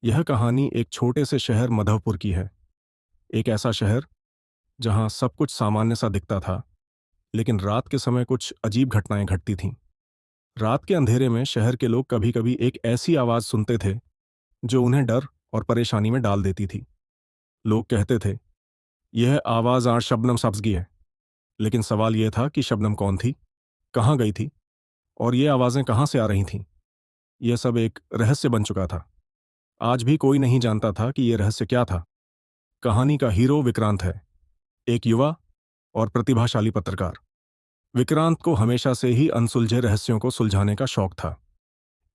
यह कहानी एक छोटे से शहर मधवपुर की है। एक ऐसा शहर जहां सब कुछ सामान्य सा दिखता था, लेकिन रात के समय कुछ अजीब घटनाएं घटती थीं। रात के अंधेरे में शहर के लोग कभी-कभी एक ऐसी आवाज सुनते थे जो उन्हें डर और परेशानी में डाल देती थी। लोग कहते थे, यह आवाज आज शबनम सब्ज की है। लेकिन सवाल यह था कि शबनम कौन थी, कहाँ गई थी और ये आवाजें कहाँ से आ रही थीं। यह सब एक रहस्य बन चुका था। आज भी कोई नहीं जानता था कि यह रहस्य क्या था। कहानी का हीरो विक्रांत है, एक युवा और प्रतिभाशाली पत्रकार। विक्रांत को हमेशा से ही अनसुलझे रहस्यों को सुलझाने का शौक था।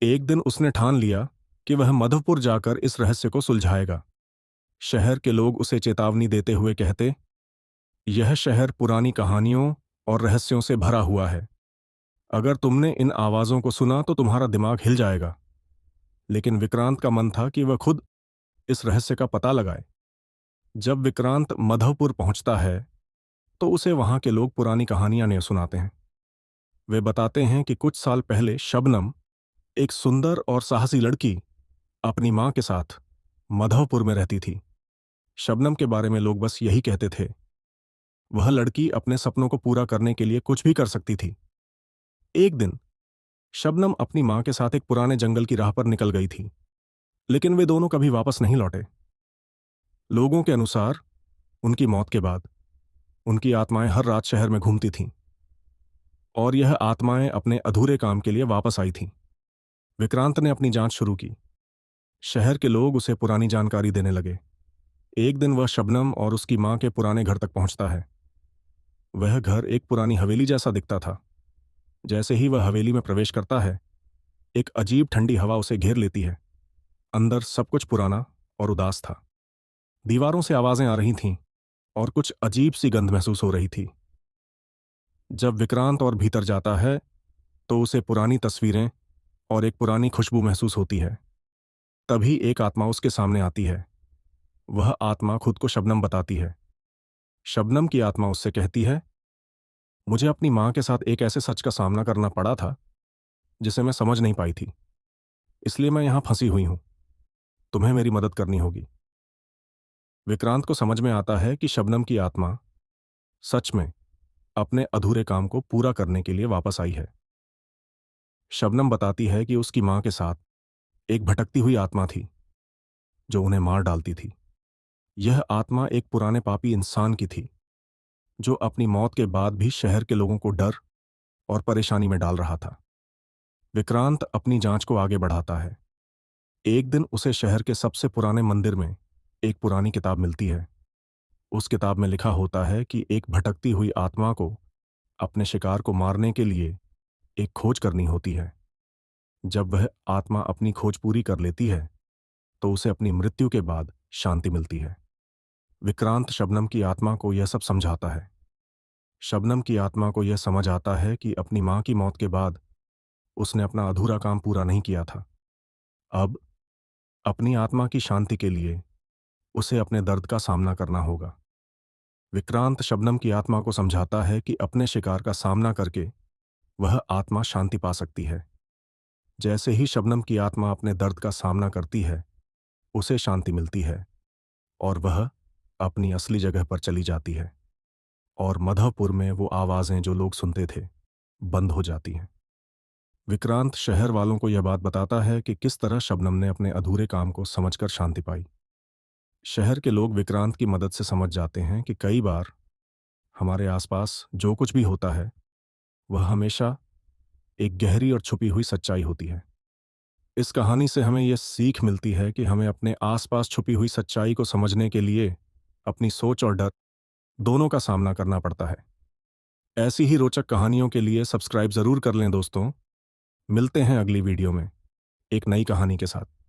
एक दिन उसने ठान लिया कि वह मधुपुर जाकर इस रहस्य को सुलझाएगा। शहर के लोग उसे चेतावनी देते हुए कहते, यह शहर पुरानी कहानियों और रहस्यों से भरा हुआ है। अगर तुमने इन आवाजों को सुना तो तुम्हारा दिमाग हिल जाएगा। लेकिन विक्रांत का मन था कि वह खुद इस रहस्य का पता लगाए। जब विक्रांत मधवपुर पहुंचता है तो उसे वहां के लोग पुरानी कहानियां नहीं सुनाते हैं। वे बताते हैं कि कुछ साल पहले शबनम, एक सुंदर और साहसी लड़की, अपनी मां के साथ मधवपुर में रहती थी। शबनम के बारे में लोग बस यही कहते थे, वह लड़की अपने सपनों को पूरा करने के लिए कुछ भी कर सकती थी। एक दिन शबनम अपनी मां के साथ एक पुराने जंगल की राह पर निकल गई थी, लेकिन वे दोनों कभी वापस नहीं लौटे। लोगों के अनुसार उनकी मौत के बाद उनकी आत्माएं हर रात शहर में घूमती थीं और यह आत्माएं अपने अधूरे काम के लिए वापस आई थीं। विक्रांत ने अपनी जांच शुरू की। शहर के लोग उसे पुरानी जानकारी देने लगे। एक दिन वह शबनम और उसकी मां के पुराने घर तक पहुंचता है। वह घर एक पुरानी हवेली जैसा दिखता था। जैसे ही वह हवेली में प्रवेश करता है, एक अजीब ठंडी हवा उसे घेर लेती है। अंदर सब कुछ पुराना और उदास था। दीवारों से आवाजें आ रही थीं और कुछ अजीब सी गंध महसूस हो रही थी। जब विक्रांत और भीतर जाता है तो उसे पुरानी तस्वीरें और एक पुरानी खुशबू महसूस होती है। तभी एक आत्मा उसके सामने आती है। वह आत्मा खुद को शबनम बताती है। शबनम की आत्मा उससे कहती है, मुझे अपनी मां के साथ एक ऐसे सच का सामना करना पड़ा था जिसे मैं समझ नहीं पाई थी, इसलिए मैं यहां फंसी हुई हूं। तुम्हें मेरी मदद करनी होगी। विक्रांत को समझ में आता है कि शबनम की आत्मा सच में अपने अधूरे काम को पूरा करने के लिए वापस आई है। शबनम बताती है कि उसकी मां के साथ एक भटकती हुई आत्मा थी जो उन्हें मार डालती थी। यह आत्मा एक पुराने पापी इंसान की थी जो अपनी मौत के बाद भी शहर के लोगों को डर और परेशानी में डाल रहा था। विक्रांत अपनी जांच को आगे बढ़ाता है। एक दिन उसे शहर के सबसे पुराने मंदिर में एक पुरानी किताब मिलती है। उस किताब में लिखा होता है कि एक भटकती हुई आत्मा को अपने शिकार को मारने के लिए एक खोज करनी होती है। जब वह आत्मा अपनी खोज पूरी कर लेती है तो उसे अपनी मृत्यु के बाद शांति मिलती है। विक्रांत शबनम की आत्मा को यह सब समझाता है। शबनम की आत्मा को यह समझ आता है कि अपनी मां की मौत के बाद उसने अपना अधूरा काम पूरा नहीं किया था। अब अपनी आत्मा की शांति के लिए उसे अपने दर्द का सामना करना होगा। विक्रांत शबनम की आत्मा को समझाता है कि अपने शिकार का सामना करके वह आत्मा शांति पा सकती है। जैसे ही शबनम की आत्मा अपने दर्द का सामना करती है, उसे शांति मिलती है और वह अपनी असली जगह पर चली जाती है और मधवपुर में वो आवाजें जो लोग सुनते थे बंद हो जाती हैं। विक्रांत शहर वालों को यह बात बताता है कि किस तरह शबनम ने अपने अधूरे काम को समझकर शांति पाई। शहर के लोग विक्रांत की मदद से समझ जाते हैं कि कई बार हमारे आसपास जो कुछ भी होता है वह हमेशा एक गहरी और छुपी हुई सच्चाई होती है। इस कहानी से हमें यह सीख मिलती है कि हमें अपने आसपास छुपी हुई सच्चाई को समझने के लिए अपनी सोच और डर दोनों का सामना करना पड़ता है। ऐसी ही रोचक कहानियों के लिए सब्सक्राइब जरूर कर लें दोस्तों। मिलते हैं अगली वीडियो में एक नई कहानी के साथ।